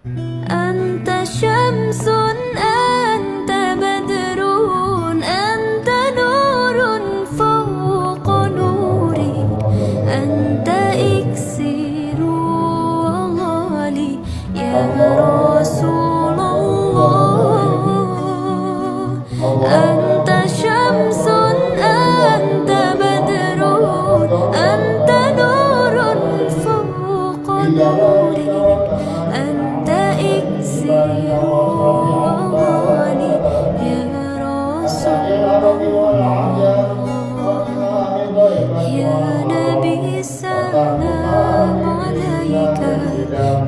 أنت شمس أنت بدر أنت نور فوق نوري أنت إكسير وغالي يا رسول الله أنت شمس أنت بدر أنت نور فوق نوري أنت إكسير وغالي يا رسول الله يا نبي سلام عليك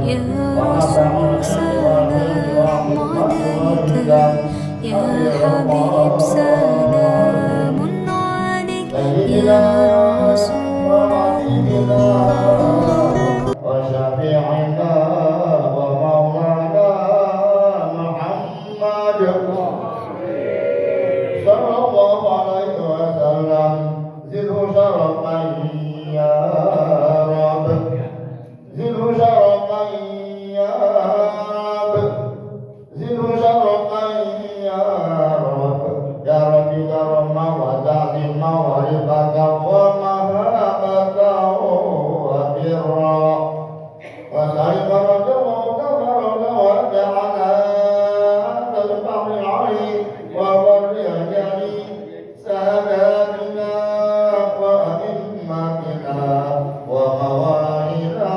يا رسول سلام عليك يا حبيب سلام عليك يا رسول الله وشفيعنا ومولانا محمد صلى الله عليه وسلم زده شرفا يا رب زده شرفا يا رب زده شرفا يا رب يا رب كرما وتعظيما ورفقا ومهابة وبرا وسعيد رجوك برد وجعلنا أنت الفقر العلي وبر الجلي ساداتنا وأئمتنا وموالينا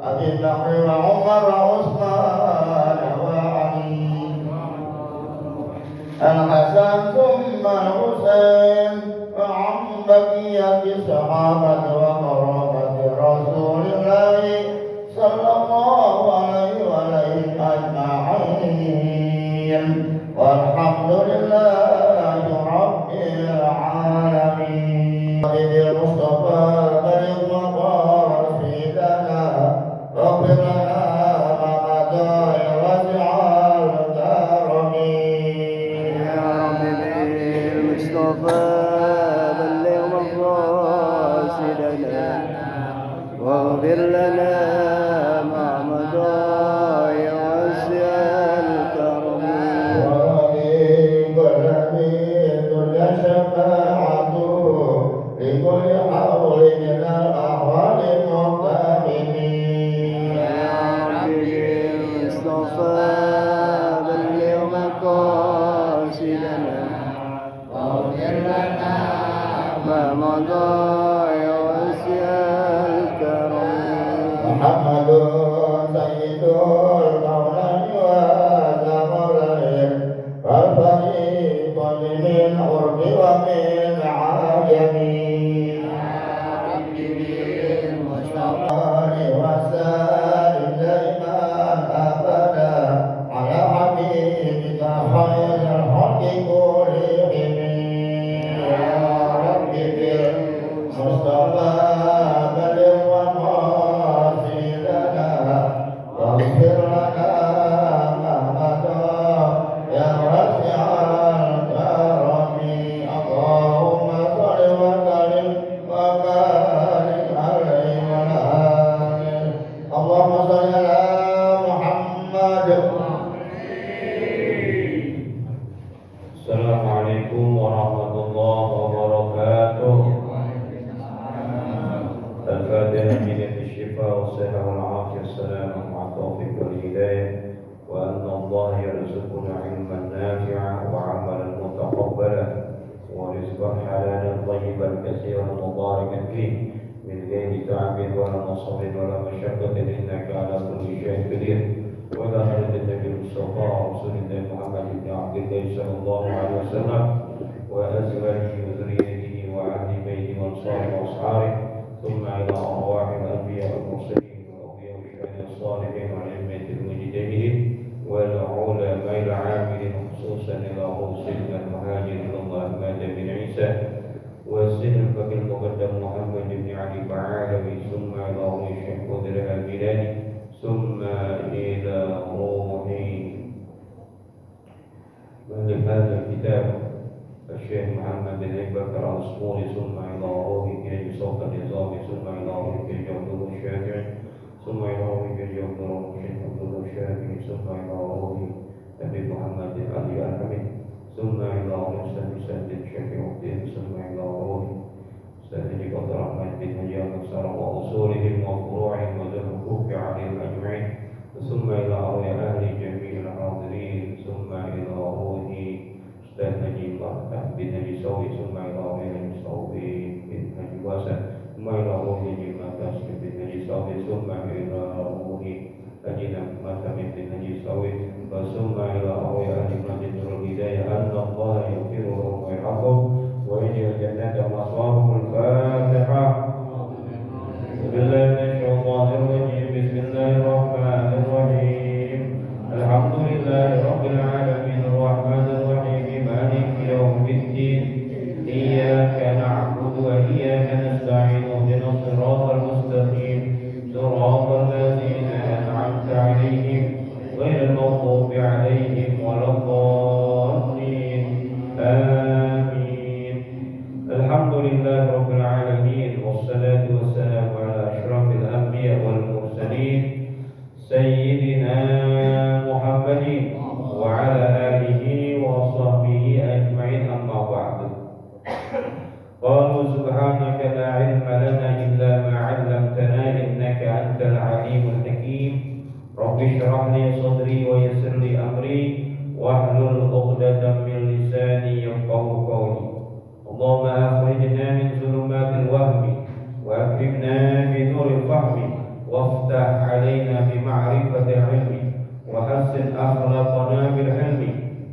أبي بكر وعمر وعثمان وعلي الحسن ثم الحسين وعن بقية الصحابة وقرابة رسول الله صلى الله عليه وسلم أجمعين والحمد لله رب العالمين المصطفى بلغ مقاصدنا واغفر لنا ما مضى واسع الكرم يا رب بالمصطفى بلغ مقاصدنا واغفر لنا ما مضى يا واسع الكرم لكل حول من الأحوال المقتحمين يا رب بالمصطفى بلغ مقاصدنا واغفر لنا ما مضى يا واسع الكرم محمد سيد الكونين والثقلين والفريق من عرب ومن عجم وسائل دائما أبدا على حبيبك خير الخلق كلهم يا رب بالمصطفى بلغ مقاصدنا واغفر لنا ما مضى يا واسع الكرم اللهم صل وسلم وبارك عليه وعلى آله اللهم صل على محمد. Assalamualaikum warahmatullahi wabarakatuh. الفاتحة بنية الشفاء والصحة والعافية السلامة مع التوفيق والهداية وأن الله يرزقنا علما نافعا وعملا متقبلا ورزقا حلالا طيبا كثيرا مباركا فيه من غير تعب ولا نصب ولا مشقة إنك على كل شيء قدير وإلى حضرة النبي المصطفى رسول الله محمد بن عبد الله صلى الله عليه وسلم وأزواجه وذريته وأهل بيته وأنصاره وأصحابه ثم إلى أرواح الأنبياء والمرسلين والأولياء والشهداء الصالحين والأئمة المجتهدين والعلماء العاملين خصوصا إلى سيدنا المهاجر إلى الله أحمد بن عيسى والسيد الفقيه المقدم محمد بن علي بعالمي ثم إلى روح الشيخ قدر البلاد ثم إلى روح مؤلف هذا الكتاب الشيخ محمد بن أبي بكر العصفوري ثم إلى روح كي صوت النظام ثم إلى روح كي جوده الشافعي ثم إلى روح كي جوده الشيخ ثم إلى روح نبي محمد علي الحميد ثم إلى روح سيد شفيع الدين ثم إلى روح سيد عبد الرحمن بن هدي المنصور وأصولهم وفروعهم والحقوق عليهم أجمعين ثم إلى روح أهل جميع الحاضرين ثم إلى روح أستاذ نجيب بن نجي سوي ثم إلى روح نجي سوي بن نجي واسع ثم إلى روح نجي ماتاس بن نجي سوي ثم إلى روح أجينا ماتم بن نجي سوي ثم إلى روح أهل مسجد الهداية أن الله يغفرهم ويرحمهم ويجعل الجنة مأواهم. الفاتحة. بسم الله من الشيطان الرجيم. بسم الله الرحمن الرحيم. الحمد لله رب العالمين الرحمن الرحيم مالك يوم الدين إياك نعبد وإياك نستعين اهدنا الصراط المستقيم صراط الذين أنعمت عليهم غير المغضوب عليهم ولا الضالين. آمين. الحمد لله رب العالمين والصلاة والسلام على أشرف الأنبياء والمرسلين سيدنا محمد وعلى آله وصحبه أجمعين. أما بعد. قالوا سبحانك لا علم لنا إلا ما علمتنا إنك أنت العليم الحكيم. رب اشرح لي صدري ويسر لي أمري واحلل عقدة من لساني يفقهوا قولي. اللهم أخرجنا من ظلمات الوهم وأكرمنا بنور الفهم وافتح علينا بمعرفة العلم وحسن أخلاقنا بالحلم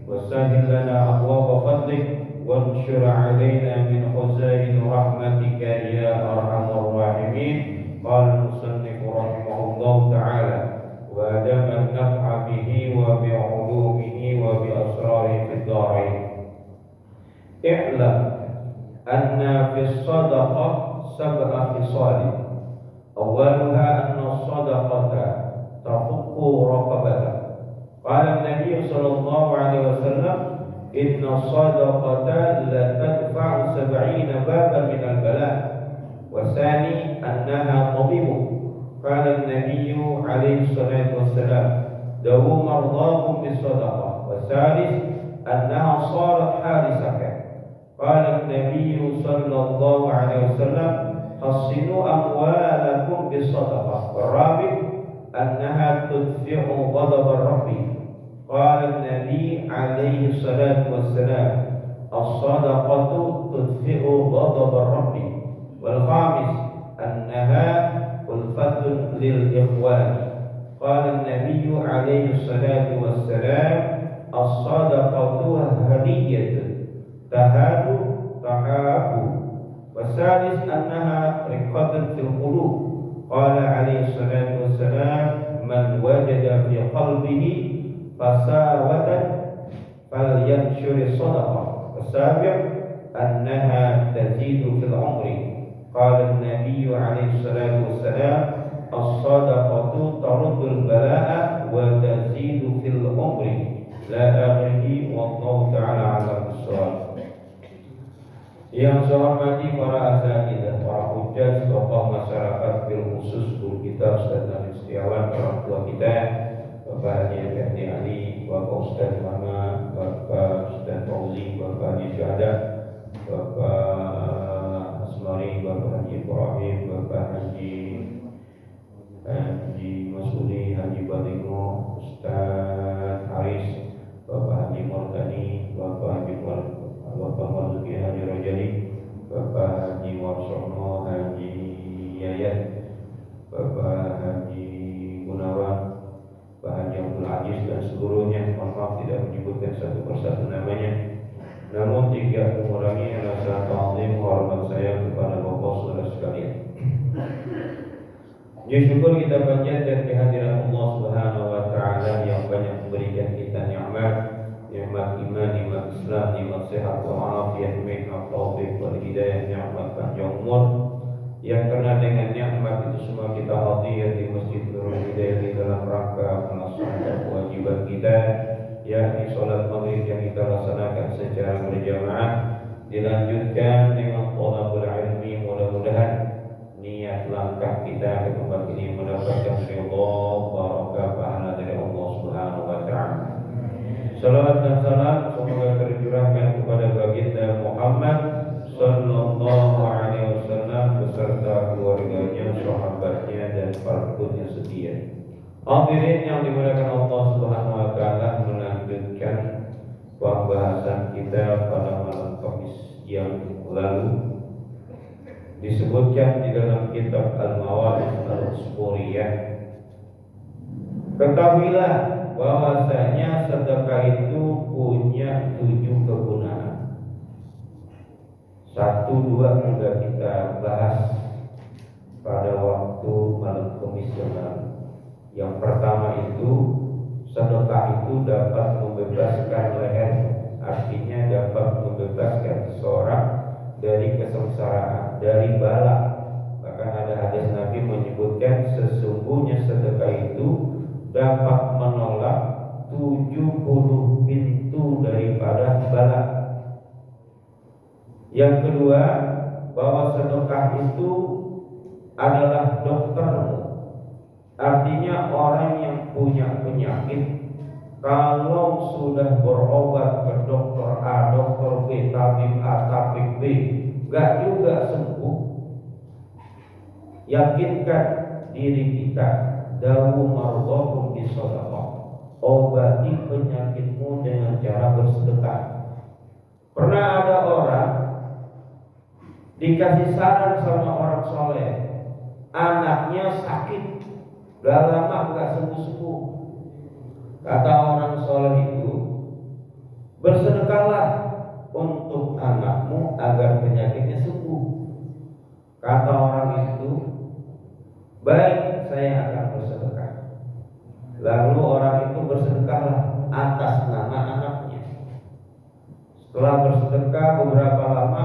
وسهل لنا أبواب فضلك وانشر علينا من خزائن رحمتك يا أرحم الراحمين. قال المصنف رحمه الله تعالى وأدام النفع به وبعلومه وبأسراره في الدارين. اعلم أن في الصدقة 7 خصال. أولها أن الصدقة تفك رقبته. قال النبي صلى الله عليه وسلم إن الصدقة لتدفع 70 بابا من البلاء. والثاني أنها طبيب. قال النبي عليه الصلاة والسلام دعوا مرضاكم بالصدقة. والثالث أنها صارت حارسك. قال النبي صلى الله عليه وسلم حصنوا أموالكم بالصدقة. والرابع أنها تدفع غضب الرب. قال النبي عليه الصلاة والسلام الصدقة تدفع غضب الرب. والخامس أنها ألفة للإخوان. قال النبي عليه الصلاة والسلام الصدقة هدية تهاد تحاب. والثالث أنها رقة في القلوب. قال عليه الصلاة والسلام من وجد في قلبه فساوة فلينشر الصدقة. والسابع أنها تزيد في العمر. قال النبي عليه الصلاة والسلام الصدقة ترد البلاء وتزيد في العمر. لا آخره. والله تعالى أعلم بالصواب. Yang saya hormati para asatidzah, para hujjah, tokoh masyarakat, bil khusus guru kita Ustaz Nabil Setiawan, orang tua kita Bapak Haji Fahdi Ali, Bapak Ustaz Mama, Bapak Ustaz Fauzi, Bapak Haji Syahada, Bapak Asmari, Bapak Haji Ibrahim, Bapak Haji Masudi, Haji Balingo, Ustaz Haris, Bapak Haji Mordani, Bapak Haji Bapak Marzuki Haji Rojali, Bapak Haji Warsono, Haji Yayat, Bapak Haji Gunawan, Pak Haji Abdul Aziz dan seluruhnya. Mohon maaf tidak menyebutkan satu persatu namanya. Namun tidak mengurangi rasa ta'zim hormat saya kepada Bapak Saudara sekalian. Ya syukur kita panjatkan kehadiran Allah Subhanahu wa taala yang banyak memberikan kita nikmat iman, nikmat Islam, nikmat sehat wa afiat, nikmat taufik wal hidayah, nikmat panjang umur. Yang karena dengan nikmat itu semua kita hadir di Masjid Nurul Hidayah di dalam rangka melaksanakan kewajiban kita, yakni sholat maghrib yang kita laksanakan secara berjamaah, dilanjutkan dengan thalabul ilmi. Mudah-mudahan niat langkah kita ke tempat ini mendapatkan ridha, barakah, pahala dari Allah Subhanahu Salawat dan salam semoga tercurahkan kepada baginda Muhammad sallallahu alaihi wasallam beserta keluarganya, sahabatnya dan para pengikutnya setia. Hadirin yang dimuliakan Allah Subhanahu wa taala, melanjutkan pembahasan kita pada malam Kamis yang lalu. Disebutkan di dalam kitab Al-Mawarid Al-Usburiyah, ketahuilah bahwasanya sedekah itu punya 7 kegunaan. 1, 2 sudah kita bahas pada waktu malam Kamis yang lalu. Yang pertama itu, sedekah itu dapat membebaskan leher, artinya dapat membebaskan seseorang dari kesengsaraan, dari bala. Bahkan ada hadis Nabi menyebutkan sesungguhnya sedekah itu dapat menolak 70 pintu daripada bala. Yang kedua, bahwa sedekah itu adalah doktermu. Artinya orang yang punya penyakit, kalau sudah berobat ke dokter A, dokter B, tabib A, tabib B, gak juga sembuh, yakinkan diri kita, dawu mardhakum bisadaqah, obati penyakitmu dengan cara bersedekah. Pernah ada orang dikasih saran sama orang soleh, anaknya sakit, udah lama gak sembuh-sembuh. Kata orang soleh itu, bersedekahlah untuk anakmu agar penyakitnya sembuh. Kata orang itu, baik, saya akan bersedekah. Lalu orang itu bersedekahlah atas nama anaknya. Setelah bersedekah beberapa lama,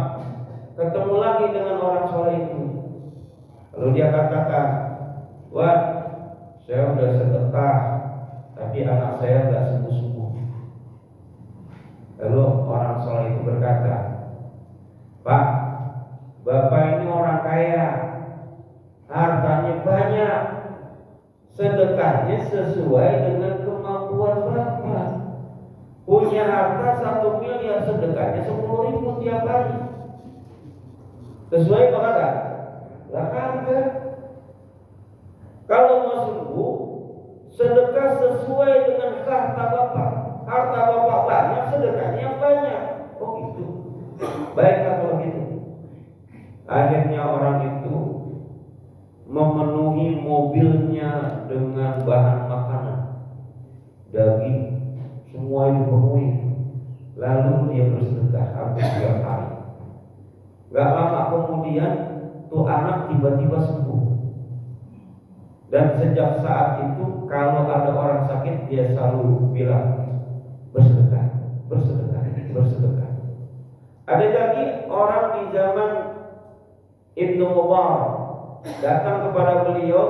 ketemu lagi dengan orang soleh itu. Lalu dia katakan, wah, saya udah sedekah, tapi anak saya tidak sembuh-sembuh. Lalu orang soleh itu berkata, Pak, Bapak ini orang kaya, hartanya banyak, sedekahnya sesuai dengan kemampuan Bapak. Punya harta 1 miliar, sedekahnya 10.000 tiap hari. Sesuai apa kagak? Lah kagak. Kalau mau sembuh, sedekah sesuai dengan harta Bapak. Harta Bapak banyak, sedekahnya banyak. Oh gitu. Baiklah kalau gitu. Akhirnya orang itu memenuhi mobilnya dengan bahan makanan, daging, semua dipenuhi. Lalu dia bersedekah hampir 3 hari. Gak lama kemudian tuh anak tiba-tiba sembuh. Dan sejak saat itu kalau ada orang sakit, dia selalu bilang bersedekah, bersedekah, bersedekah. Ada lagi orang di zaman Ibnu Mubarak datang kepada beliau,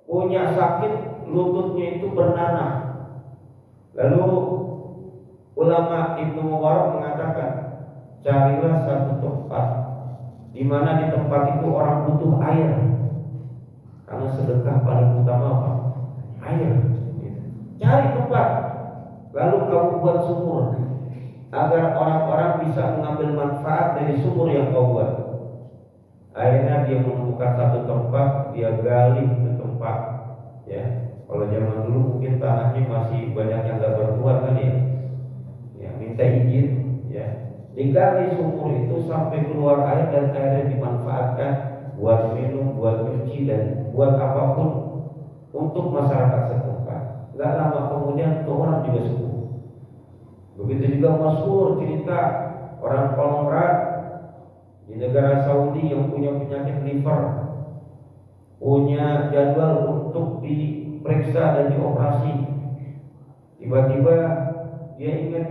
punya sakit, lututnya itu bernanah. Lalu ulama Ibnu Mubarak mengatakan, carilah satu tempat di mana di tempat itu orang butuh air. Karena sedekah paling utama apa? Air. Cari tempat, lalu kamu buat sumur agar orang-orang bisa mengambil manfaat dari sumur yang kau buat. Akhirnya dia menemukan satu tempat, dia gali ke tempat. Ya, kalau zaman dulu mungkin tanahnya masih banyak yang gak bertuan kan ya. Ya, minta izin, ya. Digali sumur itu sampai keluar air dan airnya dimanfaatkan buat minum, buat cuci dan buat apapun untuk masyarakat setempat. Gak lama kemudian tuh orang juga sembuh. Begitu juga masyhur cerita orang kongrat di negara Saudi yang punya penyakit liver, punya jadwal untuk diperiksa dan dioperasi. Tiba-tiba dia ingat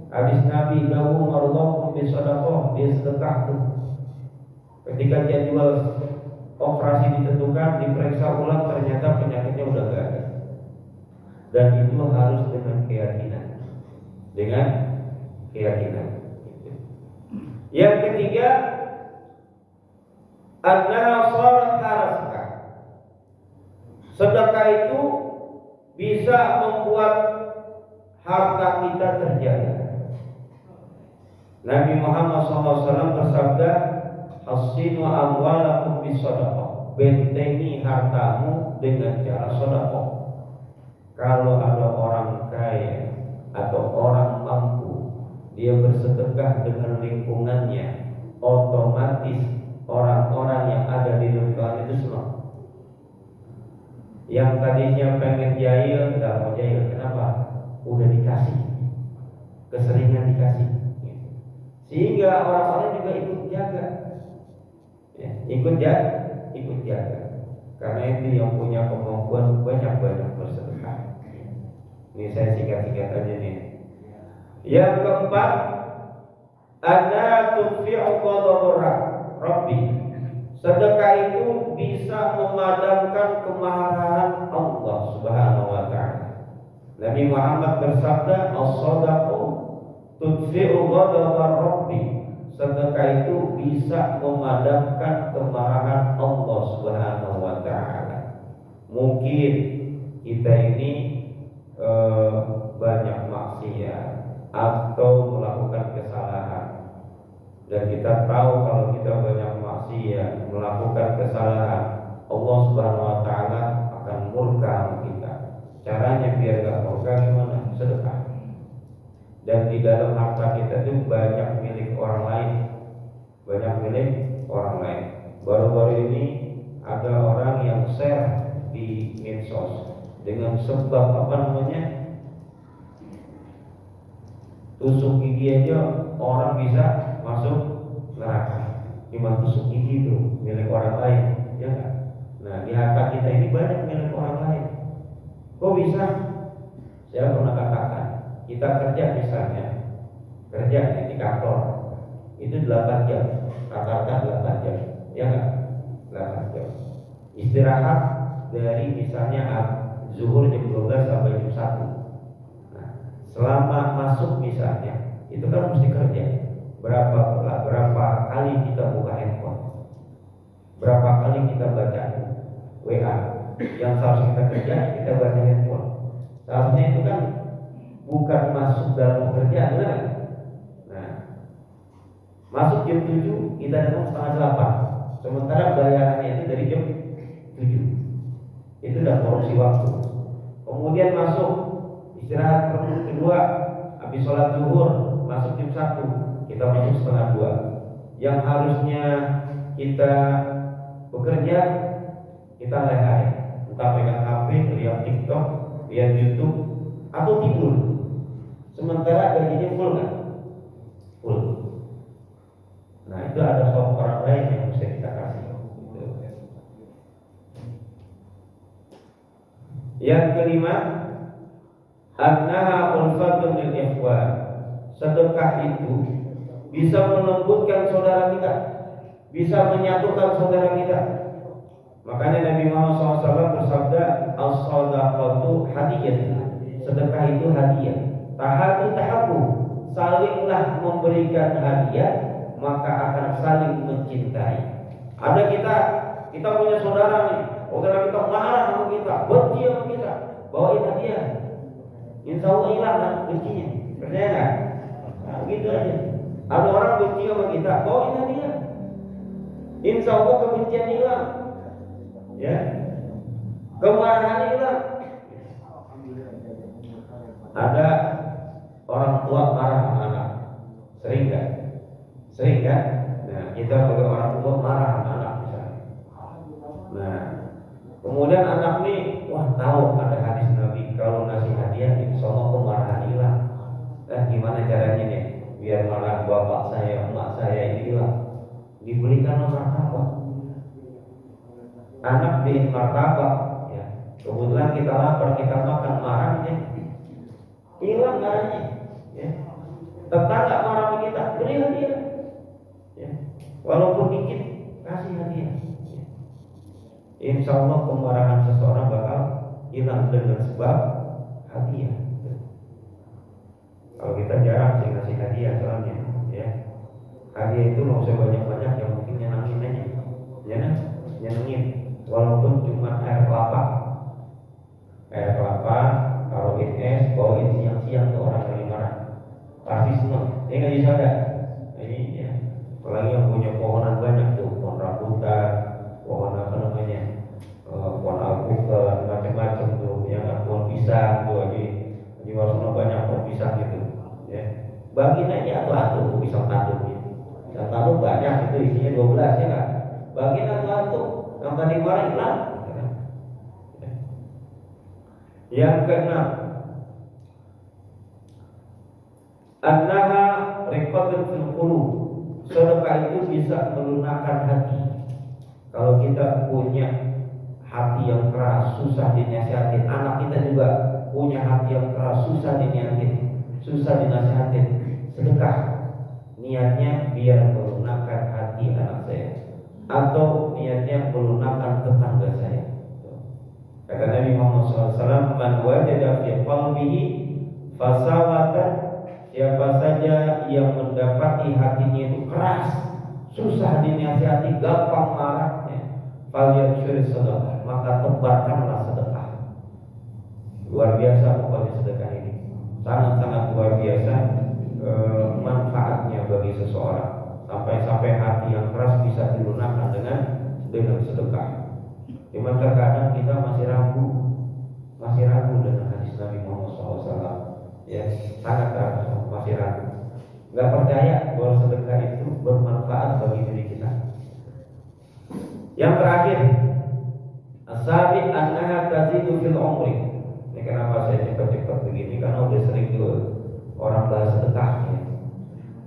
hadis Nabi, dawu mardhakum bisadaqah, dia sedekah tuh. Ketika jadwal operasi ditentukan, diperiksa ulang, ternyata penyakitnya udah gak ada. Dan itu harus dengan keyakinan. Dengan keyakinan. Yang ketiga, annaha sharat harazka. Sedekah itu bisa membuat harta kita terjaga. Nabi Muhammad SAW bersabda, "Hassinu amwalakum bisadaqah." Bentengi hartamu dengan cara sedekah. Kalau ada orang kaya atau orang mampu, dia bersedekah dengan lingkungannya, otomatis orang-orang yang ada di lingkungan itu senang. Yang tadinya pengen jahil, nggak mau jahil. Kenapa? Udah dikasih, keseringan dikasih, sehingga orang-orang juga ikut jaga, ya, ikut jaga. Karena itu yang punya kemampuan banyak-banyak bersedekah. Ini saya singkat-singkat aja nih. Yang keempat, ada tudfi'u ghadab Rabbi. Sedekah itu bisa memadamkan kemarahan Allah Subhanahu wa taala. Nabi Muhammad bersabda, "As-shadaqu tudfi'u ghadab Rabbi." Sedekah itu bisa memadamkan kemarahan Allah Subhanahu wa taala. Mungkin kita ini banyak maksiat atau melakukan kesalahan, dan kita tahu kalau kita banyak maksiat, melakukan kesalahan, Allah Subhanahu wa taala akan murka sama kita. Caranya biar gak murka gimana? Sedekah. Dan di dalam harta kita itu banyak milik orang lain, Baru-baru ini ada orang yang share di medsos dengan sebab tusuk gigi aja orang bisa masuk neraka. Cuma tusuk gigi itu milik orang lain, ya kan? Nah, di harta kita ini banyak milik orang lain. Kok bisa? Saya pernah katakan, kita kerja misalnya, kerja di kantor itu 8 jam, katakan 8 jam, ya kan? 8 jam. Istirahat dari misalnya zuhur jam 12 sampai jam 1. Nah, selama masuk misalnya, itu kan mesti kerja. Berapa kali kita buka handphone? Berapa kali kita baca WA? Yang harus kita kerja, kita baca handphone. Seharusnya itu kan bukan masuk dalam pekerjaan, benar kan? Nah, masuk jam 7, kita datang setengah 8. Sementara bayarannya itu dari jam 7. Itu udah korupsi waktu. Kemudian masuk istirahat kedua, habis sholat zuhur masuk jam 1, kita masuk setengah 2. Yang harusnya kita bekerja, kita lehai, entah pegang HP, lihat TikTok, lihat YouTube, atau tidur. Sementara gajinya full kan? Full. Nah, itu ada orang lain yang mesti kita kasih. Yang kelima, annaha ulfatun lil ikhwan. Sedekah itu bisa melembutkan saudara kita, bisa menyatukan saudara kita. Makanya Nabi Muhammad SAW bersabda, "As-shadaqatu hadiyah." Sedekah itu hadiah. Tahadu tahabu, salinglah memberikan hadiah, maka akan saling mencintai. Ada kita punya saudara nih, saudara kita marah sama kita, benci sama kita, bawain hadiah. Insya Allah hilang kan bencinya, percaya nggak? Nah, gitu aja. Ada orang benci sama kita, bawain hadiah. Insya Allah kebencian hilang, ya, kemarahan hilang. Ada orang tua marah sama anak, sering kan? Nah, kita sebagai orang tua marah sama anak misalnya. Nah, kemudian anak nih, wah tahu ada hadis Nabi kalau ngasih hadiah insya Allah kemarahan hilang. Gimana caranya nih biar marah bapak saya, emak saya ini hilang? Dibelikan martabak. Anak beli martabak, ya. Kebetulan kita lapar, kita makan, marahnya hilang marahnya, ya. Tetangga marah sama kita, beli hadiah, ya. Walaupun dikit, kasih hadiah, ya. Insya Allah kemarahan seseorang bakal hilang dengan sebab hadiah. Kalau kita jarang sih ngasih hadiah soalnya, ya. Hadiah itu nggak usah banyak-banyak, yang mungkin nyenangin aja, ya, nyenengin. Walaupun cuma air kelapa, taruhin es, bawain siang-siang tuh pisang tuh lagi di warung banyak pohon pisang gitu, ya. Bagiin aja atu pisang tanduk gitu. Pisang tanduk banyak itu isinya 12 ya kan. Bagiin atu yang tadi marah hilang. Yang keenam, annaha riqatun fil qulub. Sedekah itu bisa melunakkan hati. Kalau kita punya hati yang keras, susah dinasihatin. Anak kita juga punya hati yang keras, susah dinasihatin. Sedekah niatnya biar melunakkan hati anak saya, atau niatnya melunakkan tetangga saya. Kata Nabi Muhammad SAW, man wajada fi qalbihi fasawatan, siapa saja yang mendapati hatinya itu keras, susah dinasihati, gampang marahnya, falyabshir sedekah, maka tebarkanlah sedekah. Luar biasa pokoknya sedekah ini, sangat-sangat luar biasa manfaatnya bagi seseorang. Sampai hati yang keras bisa dilunakkan dengan sedekah. Cuma terkadang kita masih ragu dengan hadis Nabi Muhammad SAW. Ya, sangat masih ragu. Gak percaya bahwa sedekah itu bermanfaat bagi diri kita. Yang terakhir, as-sabi annaha tazidu fil umri. Ini kenapa saya cepat-cepat begini, karena udah sering juga orang bahas sedekah ya.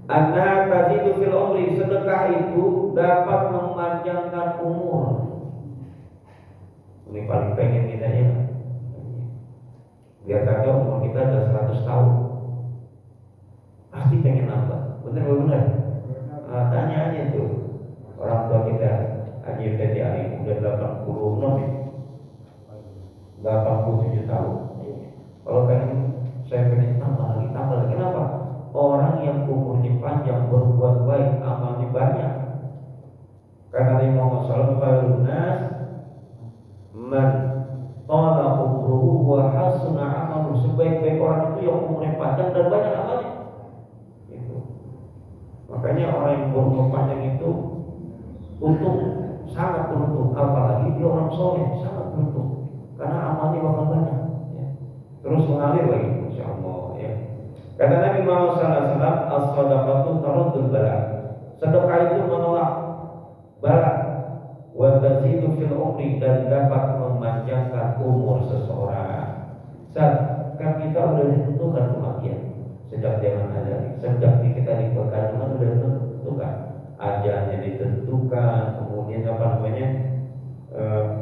Annaha tazidu fil umri, sedekah itu dapat memanjangkan umur. Ini paling pengen kita ya. Biar kata umur kita udah 100 tahun, pasti pengen nambah. Bener. Nah, tanya aja tuh orang tua kita, Haji Teti Ali udah 87 tahun. Kalau pengen, saya pengen tambah lagi. Kenapa? Orang yang umurnya panjang berbuat baik, amalnya banyak. Karena Nabi Muhammad SAW, man qala umruhu wa hasuna amalu, sebaik-baik orang itu yang umurnya panjang dan banyak amalnya. Itu. Makanya orang yang berumur panjang itu untung, sangat beruntung, apalagi dia orang soleh, sangat beruntung karena amalnya bakal banyak ya. Terus mengalir lagi insyaallah ya. Kata Nabi Muhammad SAW, as-shadaqatu taruddul bala. Sedekah itu menolak bala. Wa tazidu fil umri, dan dapat memanjangkan umur seseorang. Kan kita udah ditentukan kematian sejak zaman azali, sejak kita di kandungan udah ditentukan, ajalnya ditentukan, kemudian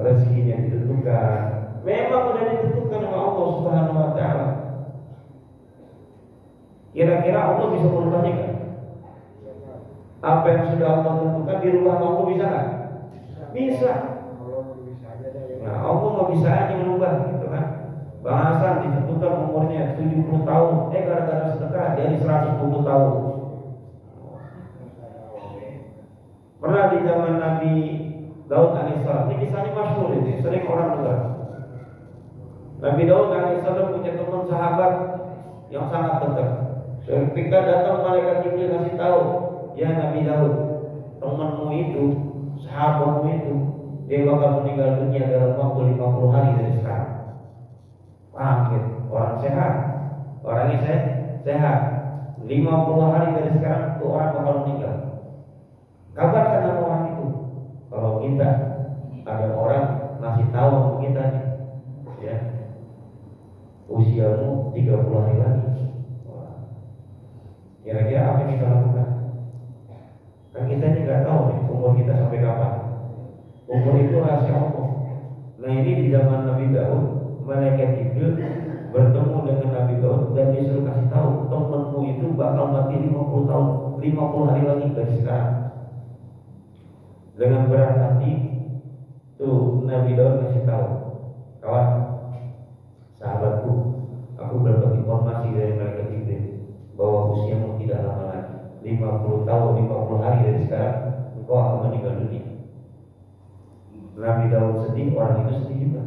rezekinya ditentukan. Memang udah ditentukan oleh Allah Subhanahu wa taala. Kira-kira Allah bisa merubahnya kan? Apa yang sudah Allah tentukan dirubah Allah bisa kan? Bisa. Nah, Allah mau bisa aja merubah gitu kan. Bang Hasan ditentukan umurnya 70 tahun, gara-gara sedekah jadi 120 tahun. Pernah di zaman Nabi Daud alaihissalam, ini kisahnya masyhur ini, sering orang dengar. Nabi Daud alaihissalam punya teman sahabat yang sangat dekat. Ketika datang malaikat Jibril kasih tahu, ya Nabi Daud, temanmu itu, sahabatmu itu, dia bakal meninggal dunia dalam waktu 50 hari dari sekarang. Paham gitu? Orang sehat, orangnya sehat. 50 hari dari sekarang itu orang bakal meninggal. Kabarkan sama orang itu. Kalau kita ada orang ngasih tahu sama kita, ya, usiamu 30 hari lagi. Kira-kira apa yang kita lakukan? Kan kita ini nggak tahu nih umur kita sampai kapan. Umur itu rahasia Allah. Nah ini di zaman Nabi Daud, malaikat Jibril bertemu dengan Nabi Daud dan disuruh kasih tahu, temanmu itu bakal mati 50 tahun, 50 hari lagi dari sekarang. Dengan berat hati tuh Nabi Daud kasih tahu, kawan, sahabatku, aku dapat informasi dari malaikat Jibril bahwa usiamu tidak lama lagi, 50 tahun, 50 hari dari sekarang engkau akan meninggal dunia. Nabi Daud sedih, orang itu sedih juga.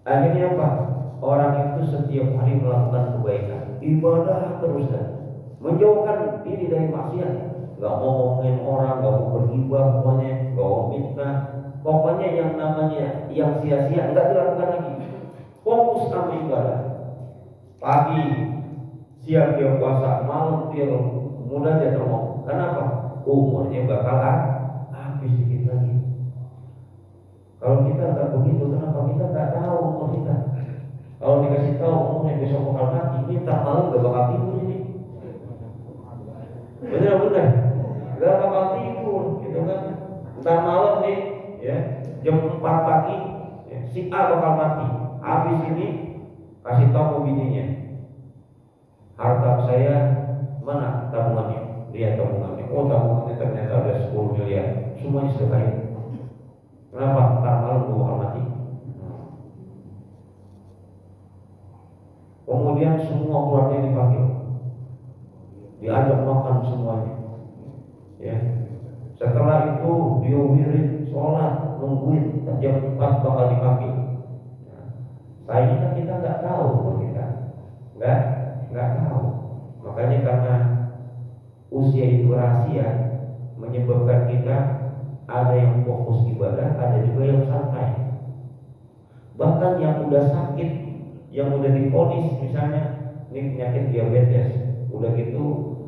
Akhirnya apa? Orang itu setiap hari melakukan kebaikan, ibadah terus dan menjauhkan diri dari maksiat. Gak mau ngomongin orang, gak mau bergibah, pokoknya gak mau fitnah, pokoknya yang namanya yang sia-sia nggak dilakukan lagi. fokus sama ibadah. Pagi, siang dia puasa, malam dia mudah dia ngomong. Kenapa? Umurnya bakal habis dikit lagi. Kalau kita nggak begitu, kenapa kita nggak tahu umur kita? Kalau dikasih tahu umurnya besok bakal mati, kita malam gak bakal tidur ini. Bener-bener gak bakal tidur, gitu kan? Ntar malam nih, ya jam 4 pagi, ya, si A bakal mati. Habis ini kasih tahu bininya, harta saya mana tabungannya? Lihat tabungannya. Oh, tabungannya ternyata ada 10 miliar. Semuanya sedekahin. Kenapa? Ntar malam gue bakal mati. Kemudian semua keluarga dipanggil, diajak makan semuanya. Ya. Setelah itu dia wirid, sholat, nungguin jam 4 bakal dipanggil. Sayangnya kita nggak tahu, kita nggak tahu. Makanya karena usia itu rahasia, menyebabkan kita ada yang fokus ibadah, ada juga yang santai. Bahkan yang udah sakit, yang udah divonis, misalnya ini penyakit diabetes, udah gitu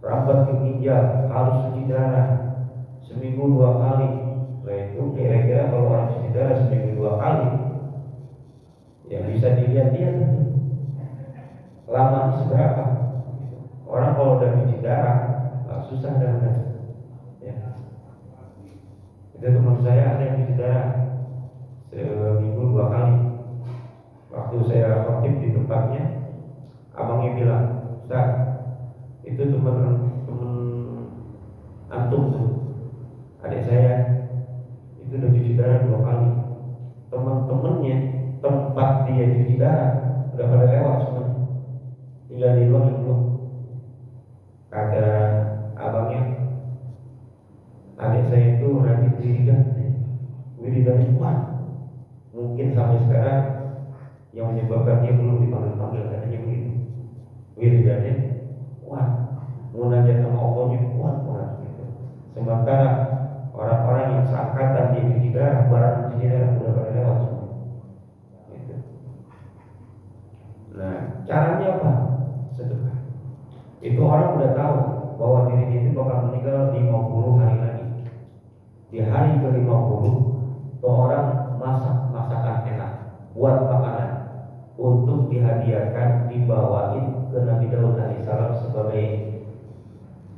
merambat ke ginjal, harus cuci darah seminggu 2 kali. Nah itu kira-kira kalau orang cuci darah seminggu 2 kali, yang bisa dilihat dia lama seberapa. Orang kalau udah cuci darah susah darah. Ya. Itu teman saya ada yang cuci darah seminggu 2 kali. Waktu saya khotib di tempatnya, abangnya bilang, Ustaz, itu teman antum tuh, adik saya itu udah cuci darah 2 kali. Teman-temannya tempat dia cuci darah udah pada lewat semua, tinggal di luar dulu. Kata abangnya, adik saya itu rajin wiridan kuat. Mungkin sampai sekarang yang menyebabkan dia belum dipanggil-panggil, katanya begitu. Wiridannya kuat, munajat sama Allahnya kuat banget gitu. Sementara orang-orang yang seangkatan dia cuci darah, barang cuci darah udah pada lewat semua. Gitu. Nah, caranya apa? Sedekah. Itu orang udah tahu bahwa diri itu bakal meninggal 50 hari lagi. Di hari ke-50 tuh orang masak masakan enak, buat makanan untuk dihadiahkan, dibawain ke Nabi Daud alaihissalam sebagai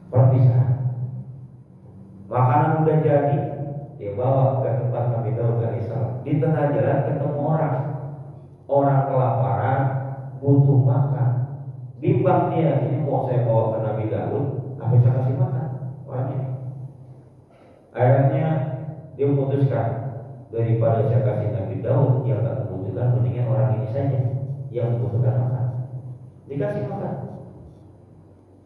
perpisahan. Makanan udah jadi, dia bawa ke tempat Nabi Daud alaihissalam. Di tengah jalan ketemu orang kelaparan, butuh makan. Bimbang dia, ini mau saya bawa ke Nabi Daud, apa saya kasih makan orangnya? Akhirnya dia memutuskan, daripada saya kasih Nabi Daud yang tak membutuhkan, mendingan orang ini saja yang membutuhkan makan, dikasih makan.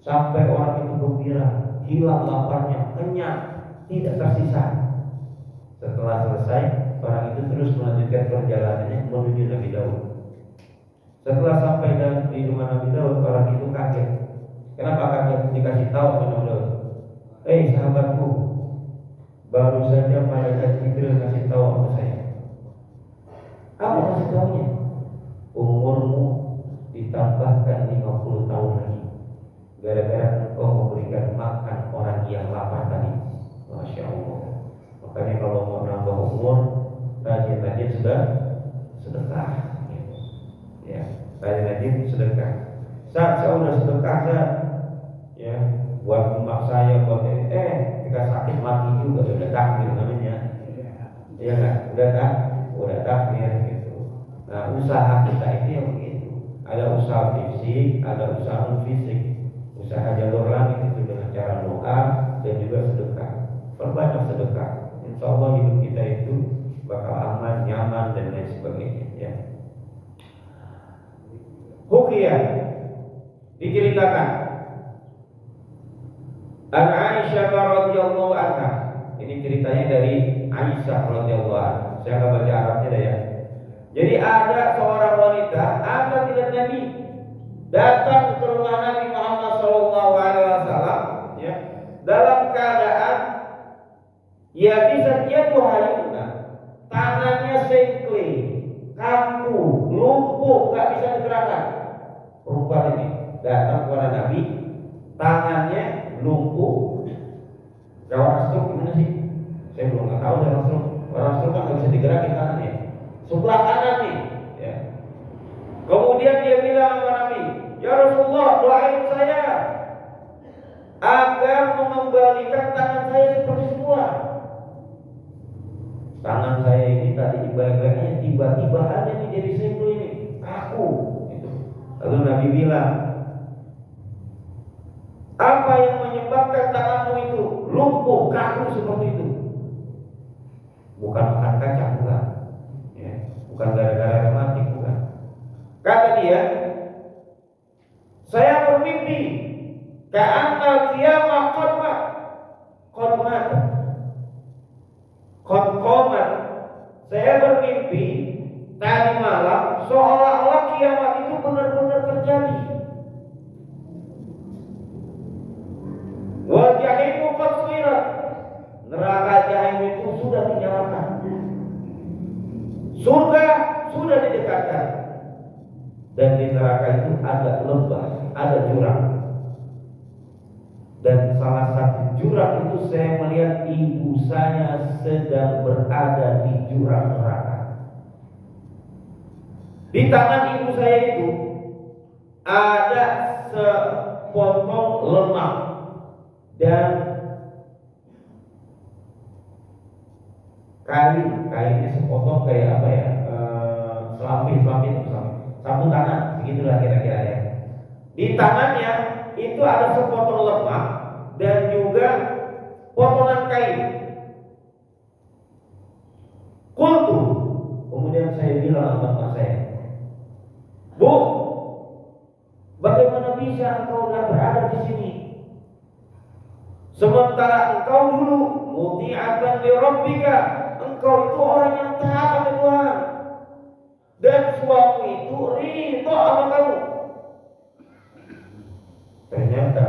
Sampai orang itu gembira, hilang laparnya, kenyang, tidak tersisa. Setelah selesai, orang itu terus melanjutkan perjalanannya menuju Nabi Daud. Setelah sampai di rumah Nabi Daud, orang itu kaget. Kenapa kaget? Dikasih tahu oleh Nabi Daud, sahabatku, baru saja malaikat Jibril kasih tahu sama saya. Apa kasih tahunya? Umurmu ditambahkan 50 tahun lagi, gara-gara engkau memberikan makan orang yang lapar tadi. Masya Allah. Makanya kalau mau nambah umur, rajin-rajin sudah sedekah. Ya, rajin-rajin sedekah. Saat saya udah sedekah, ya, buat emak saya, buat kita sakit mati juga, udah takdir namanya. Iya kan? Udah takdir gitu. Nah, usaha kita itu yang begitu. Ada usaha fisik, ada usaha non fisik. Usaha jalur langit itu dengan cara doa dan juga sedekah. Perbanyak sedekah. Insya Allah hidup kita itu bakal aman, nyaman dan lain sebagainya. Ya. Hukiyah diceritakan An Aisyah radhiyallahu anha. Ini ceritanya dari Aisyah radhiyallahu anha. Saya akan baca Arabnya dah ya. Jadi ada seorang wanita, ada tidak Nabi, datang ke rumah Nabi Muhammad SAW, ya, dalam keadaan ya bisa dia tuh hayuna, tangan keadaan perempuan ini datang kepada Nabi, tangannya lumpuh. Orang stroke gimana sih? Saya belum tahu orang stroke. Orang stroke kan nggak bisa digerakin tangannya. Sebelah kanan nih. Ya. Kemudian dia bilang kepada Nabi, ya Rasulullah, doain saya agar mengembalikan tangan saya seperti semula. Tangan saya ini tadi dibaik-baiknya, tiba-tiba ada nih jadi simpul ini, kaku. Gitu. Lalu Nabi bilang, apa yang menyebabkan tanganmu itu lumpuh, kaku seperti itu? Bukan makan kacang, bukan. Ya, bukan gara-gara rematik, bukan. Kata dia, saya bermimpi ka'anna qiyamah qad qamat. Saya bermimpi tadi malam seolah-olah kiamat itu benar-benar terjadi. Wa jahimu qad suyirat. Neraka jahim itu sudah dinyalakan. Surga sudah didekatkan. Dan di neraka itu ada lembah, ada jurang. Dan salah satu jurang itu saya melihat ibu saya sedang berada di jurang neraka. Di tangan ibu saya itu ada sepotong lemak dan kainnya sepotong kayak apa ya? Selampi, sapu tangan, begitulah kira-kira ya. Di tangannya itu ada sepotong lemak dan juga potongan kain. Qultu, kemudian saya bilang sama saya, Bu, bagaimana bisa engkau berada di sini? Sementara engkau dulu muti'atan li rabbika, engkau itu orang yang taat kepada Tuhan. Dan suami itu ridho sama kamu. Ternyata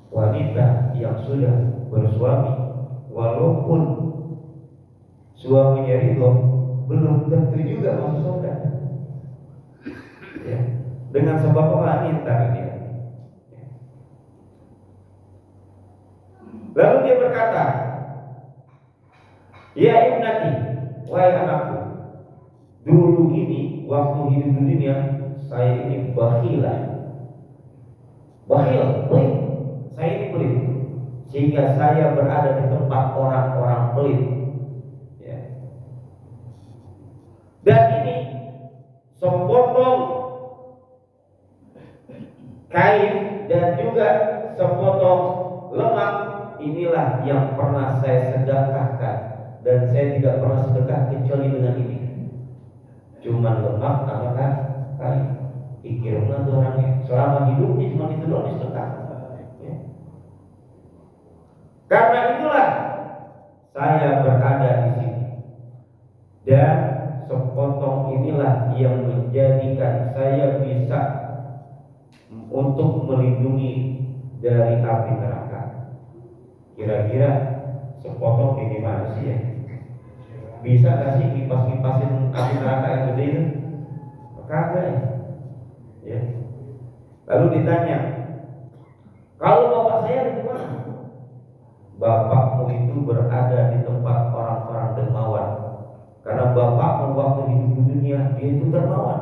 wanita yang sudah bersuami, walaupun suaminya ridho, belum tentu juga masuk surga. Ya. Dengan sebab wanita ini. Lalu dia berkata, ya ibnati, wahai anakku, dulu ini waktu hidup di dunia saya ini bakhil, pelit. Saya ini pelit, sehingga saya berada di tempat orang-orang pelit. Ya. Dan ini sepotong kain dan juga sepotong lemak inilah yang pernah saya sedekahkan, dan saya tidak pernah sedekah kecuali dengan ini. Cuman lemak sama kain. Pikirlah tuh orangnya selama hidupnya cuma itu doang disedekah. Ya. Karena itulah saya berada di sini, dan sepotong inilah yang menjadikan saya bisa untuk melindungi dari api neraka. Kira-kira sepotong kayak gimana sih ya? Bisa gak sih kipas-kipasin api neraka yang gede itu? Kagak ya? Ya. Lalu ditanya, kalau bapak saya di mana? Bapakmu itu berada di tempat orang-orang dermawan. Karena bapakmu waktu hidup di dunia dia itu dermawan.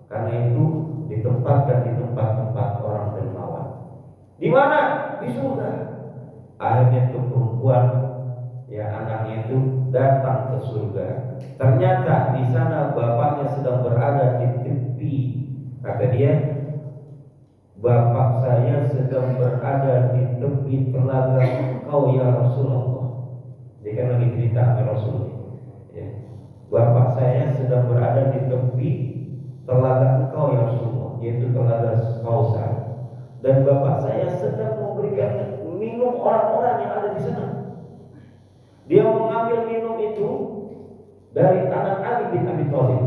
Karena itu ditempatkan di tempat-tempat orang dermawan. Di mana? Di surga. Akhirnya tuh perempuan, ya anaknya itu datang ke surga. Ternyata di sana bapaknya sedang berada di tepi. Kata dia, bapak saya sedang berada di tepi telaga engkau ya Rasulullah. Dia kan lagi cerita sama Rasul. Ya. Bapak saya sedang berada di tepi telaga engkau ya Rasulullah, yaitu telaga Kausar. Dan bapak saya sedang memberikan minum orang-orang yang ada di sana. Dia mengambil minum itu dari tangan Ali bin Abi Thalib.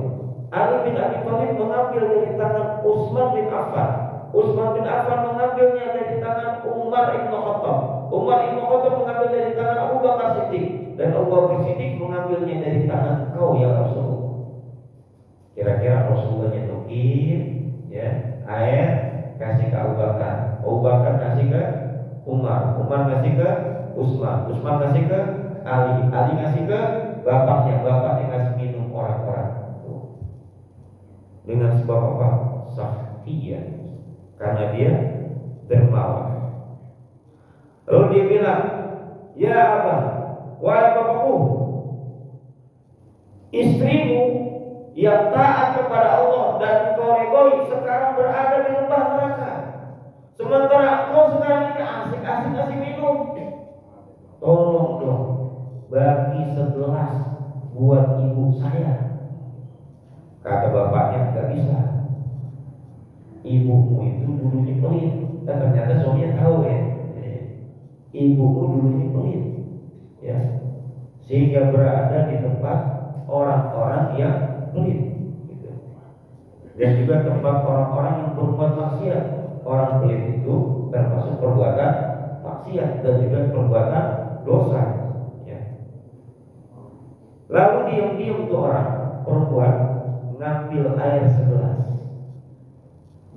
Ali bin Abi Thalib mengambil dari tangan Utsman bin Affan. Utsman bin Affan mengambilnya dari tangan Umar ibn Khattab. Umar ibn Khattab mengambil dari tangan Abu Bakar Siddiq. Dan Abu Bakar Siddiq mengambilnya dari tangan kau ya Rasulullah. Kira-kira Rasulullah itu Siddiqin, ya, air kasih ke Abu Bakar, Abu Bakar kasih ke Umar, Umar kasih ke Utsman, Utsman kasih ke Ali, Ali kasih ke bapaknya, bapaknya kasih minum orang-orang. Dengan sebab apa? Saktiya, karena dia dermawan. Lalu dia bilang, ya Abah, wahai bapakku, istrimu yang taat kepada Allah dan engkau redoi sekarang berada di lembah neraka, sementara engkau sekarang ini asik-asik kasih minum. Tolong dong bagi segelas buat ibu saya. Kata bapaknya, nggak bisa. Ibumu itu dulunya pelit. Dan ternyata suaminya tahu ya. Ibumu dulunya pelit, ya, sehingga berada di tempat orang-orang yang pelit, gitu. Dan juga tempat orang-orang yang berbuat maksiat. Orang pelit itu termasuk perbuatan maksiat dan juga perbuatan dosa, ya. Lalu diam-diam tuh orang perempuan ngambil air segelas.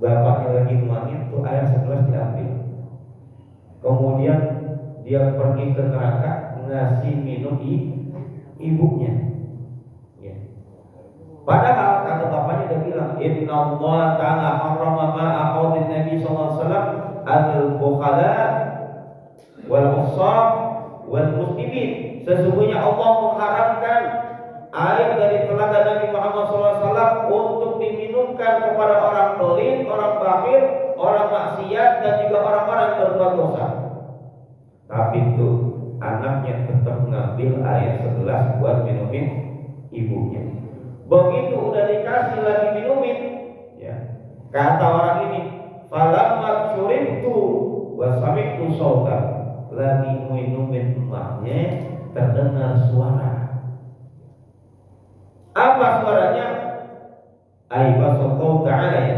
Bapaknya lagi mandi, tuh air segelas diambil. Kemudian dia pergi ke neraka ngasih minum ibunya, ya. Padahal kata bapaknya dia bilang, Inna Allah Ta'ala harrama ma'a qaulin Nabi sallallahu alaihi wasallam al-bukhala wal usab wal muslimin. Sesungguhnya Allah mengharamkan air dari telaga Nabi Muhammad SAW untuk diminumkan kepada orang pelit, orang bakhil, orang maksiat, dan juga orang-orang yang berbuat dosa. Tapi itu anaknya tetap ngambil air segelas buat minumin ibunya. Begitu udah dikasih lagi minumin, ya, kata orang ini, falamma syuribtu wa sami'tu sautan, lagi minumin emaknya terdengar suara. Apa suaranya? Aibasallahu ta'ala, ya.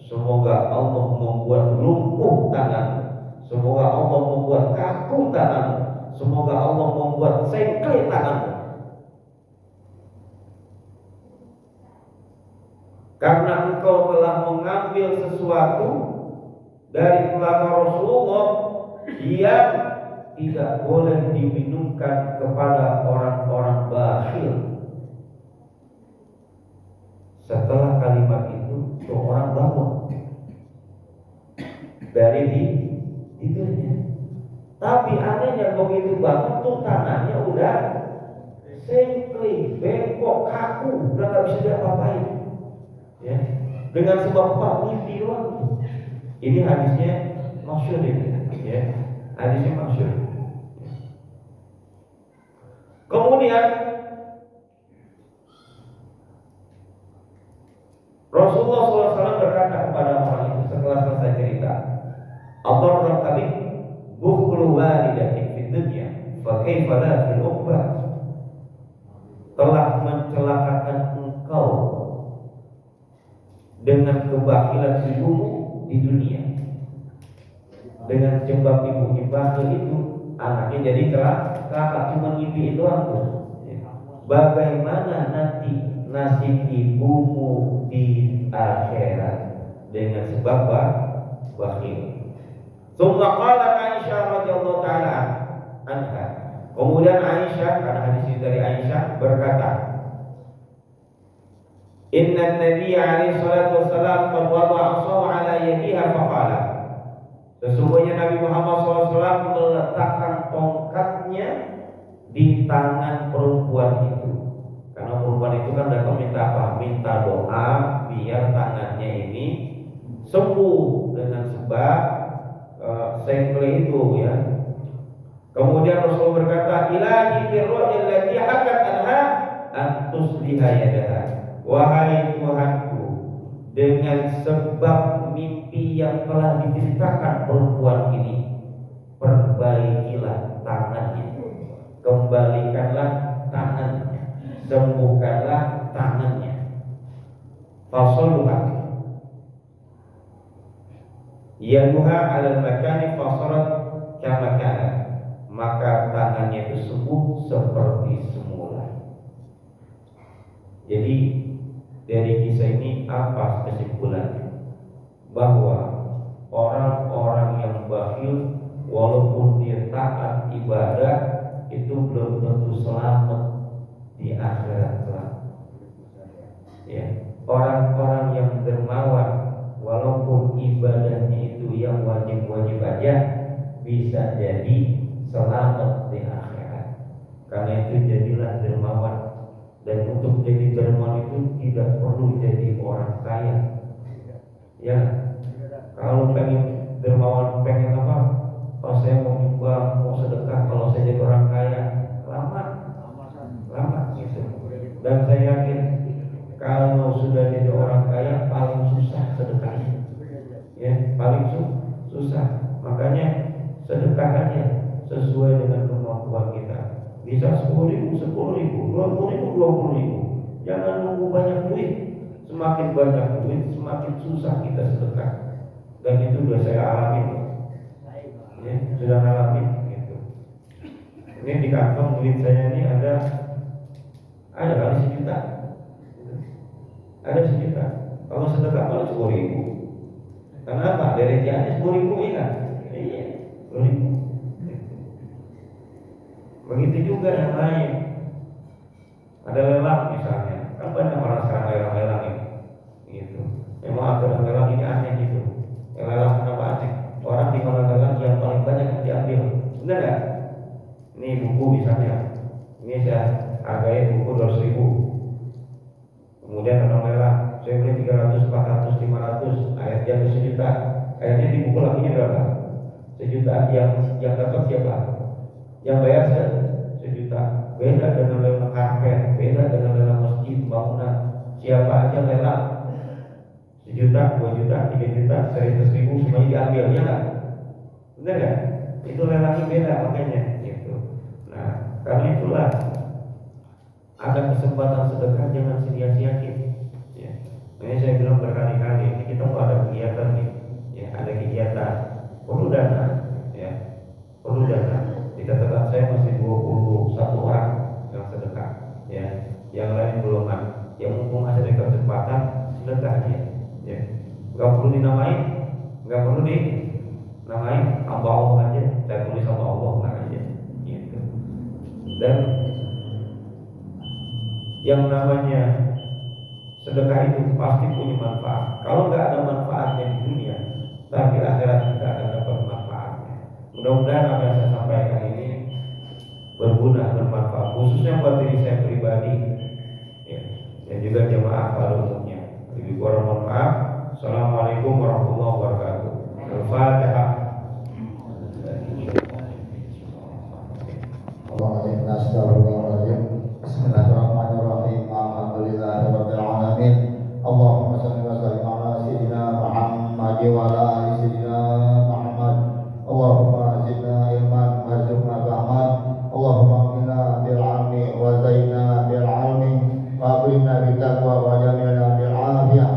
Semoga Allah membuat lumpuh tanganmu. Semoga Allah membuat kaku tanganmu. Semoga Allah membuat sengkle tanganmu. Karena engkau telah mengambil sesuatu dari telaga Rasulullah yang tidak boleh diminumkan kepada orang-orang bakhil. Setelah kalimat itu, seorang bangun dari tidurnya. Tapi anehnya begitu bangun tuh tangannya udah sengkle, bengkok, kaku, udah nggak bisa diapa-apain. Ya, dengan sebab apa? Mimpi doang. Ini hadisnya masyhur ini, ya, hadisnya masyhur. Kemudian Rasulullah SAW berkata kepada orang itu setelah selesai cerita, "Adarra kami bukhlu walidatik fid dunya, fa kaifa la fil ukhbah?" Telah mencelakakan engkau dengan kebakilan ibumu di dunia. Dengan sebab ibunya bakhil itu, anaknya jadi celaka, cuma ngimpi itu aku. Bagaimana nanti nasib ibumu di akhirat dengan sebab bakhil? Tsumma qalat Aisyah radhiyallahu taala anha. Kemudian Aisyah, karena hadis ini dari Aisyah, berkata, Inna Nabi alaihi salatu wassalam qad wada'a 'asahu 'ala yadiha faqala. Sesungguhnya Nabi Muhammad SAW meletakkan tongkatnya di tangan perempuan itu. Karena perempuan itu kan datang minta apa? Minta doa biar tangannya ini sembuh dengan sebab sengkle itu, ya. Kemudian Rasul berkata, Ilahi firru'il lati hakat anha antusliha yadaha. Wahai Tuhanku, dengan sebab mimpi yang telah diceritakan perempuan ini, perbaikilah tangannya, kembalikanlah tangannya, sembuhkanlah tangannya. Fasaluha yanuha alal makani fasarat kama kana, maka tangannya itu sembuh seperti semula. Jadi Dari kisah ini apa kesimpulannya? Bahwa orang-orang yang bakhil walaupun dia taat ibadah itu belum tentu selamat di akhirat kelak. Ya, orang-orang yang dermawan walaupun ibadahnya itu yang wajib-wajib aja bisa jadi selamat di akhirat. Karena itu jadilah dermawan. Dan untuk jadi dermawan itu tidak perlu jadi orang kaya. Ya, kalau pengen dermawan, pengen apa? Kalau saya mau nyumbang, mau sedekah, kalau saya jadi orang kaya, lama gitu. Dan saya yakin kalau sudah jadi orang kaya paling susah sedekahnya. Ya, paling susah. Makanya sedekah aja sesuai dengan kemampuan kita. Bisa 10.000, 10.000, 20.000, 20.000. Jangan nunggu banyak duit. Semakin banyak duit, semakin susah kita sedekah. Dan itu sudah saya alami. Ya, sudah alami gitu. Ini di kantong duit saya ini ada kali 1 juta. Ada 1 juta. Kalau sedekah paling 10.000. Kenapa? Dari jahatnya 10.000 ingat. Iya, 10.000. Begitu juga yang lain. Ada lelang misalnya, kan banyak orang sekarang lelang-lelang ini, gitu. Memang ada lelang ini aneh gitu. Yang lelang kenapa aneh? Orang di mana lelang yang paling banyak yang diambil, benar nggak? Ini buku misalnya, ini saya harganya buku 200.000. Kemudian orang lelang, saya beli 300, 400, 500, akhirnya 1 juta. Akhirnya di buku lakinya berapa? 1 juta. Yang dapat siapa? Yang bayar 1 juta. Beda dengan lelang karpet, beda dengan lelang masjid, bangunan. Siapa aja lelang 1 juta, 2 juta, 3 juta, 100.000 semuanya diambil, ya nggak? Benar nggak? Itu lelangnya beda makanya gitu. Nah, karena itulah ada kesempatan sedekah jangan sia-siakan. Ya. Makanya saya bilang berkali-kali, ini kita mau ada kegiatan nih, ya ada kegiatan, perlu dana, ya perlu dana. Di catatan saya masih 21 orang yang sedekah, ya. Yang lain belum ada. Yang mumpung ada kesempatan sedekah aja, ya. Gak perlu dinamain, gak perlu dinamain, hamba Allah aja. Saya tulis hamba Allah aja, gitu. Dan yang namanya sedekah itu pasti punya manfaat. Kalau nggak ada manfaatnya di dunia, tapi akhirat tidak akan dapat manfaatnya. Mudah-mudahan apa yang saya sampaikan ini berguna, bermanfaat, khususnya buat diri saya pribadi, ya, dan juga jemaah pada umumnya. Lebih kurang mohon maaf. Assalamualaikum warahmatullahi wabarakatuh. Al-Fatihah. Bismillahirrahmanirrahim. Alhamdulillahirabbil alamin. Allahumma shalli wa sallim ala sayyidina Muhammad wa ala ali sayyidina Muhammad. Allahumma zidna ilman warzuqna fahman. Allahumma qina bil ilmi wa zaina bil ilmi wa aqimna bit taqwa wa jamilna bil afiyah.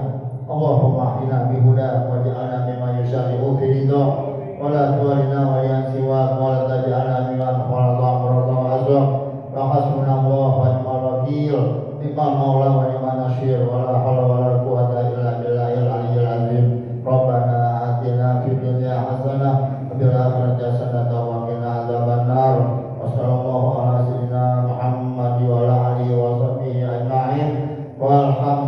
Allahumma hdina bi huda wa ja'alna mimman yushari'u fi ridha wa la tu'alina wa yansiwa wa la taj'alna mimman khalaqahu wa razaq. Wa hasbunallahu wa ni'mal wakil. Ni'mal maula wa ni'man nasir. Wa la haula wa la quwwata illa billahil aliyyil azim. Rabbana atina fid dunya hasanah wa fil akhirati hasanah wa qina adzabannar. Wa sallallahu ala sayyidina Muhammad wa ala alihi wa sahbihi ajma'in. Walhamdulillah.